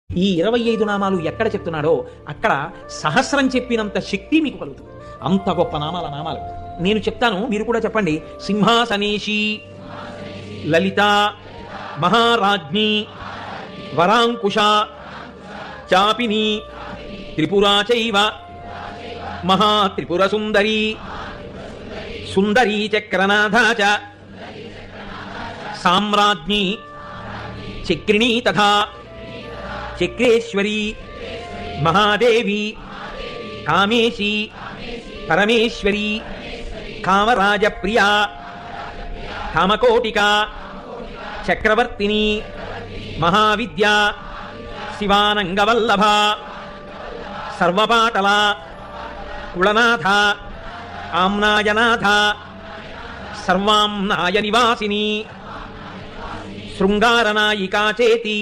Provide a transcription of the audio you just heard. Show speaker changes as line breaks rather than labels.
ఈ 25 నామాలు ఎక్కడ చెప్తున్నాడో అక్కడ సహస్రం చెప్పినంత శక్తి మీకు కలుగుతుంది. అంత గొప్ప నామాలు నేను చెప్తాను, మీరు కూడా చెప్పండి. సింహాసనేషి, లలిత, మహారాజ్ఞి, వరాంకుశ, చాపిని, త్రిపురా చైవ, మహాత్రిపుర సుందరి, సుందరీ చక్రనాథ చ, సామ్రాజ్ఞి, చక్రిణీ తథా చక్రేశ్వరి, మహాదేవి, కామేశి, పరమేశ్వరి, కామరాజప్రియా, కామకోటిక, చక్రవర్తిని, మహావిద్యా, శివానంగవల్లభ, సర్వపాటల, కుళనాథ, ఆమ్నాయనాథ, సర్వాంనాయ నివాసిని, శృంగారనాయికా చేతి,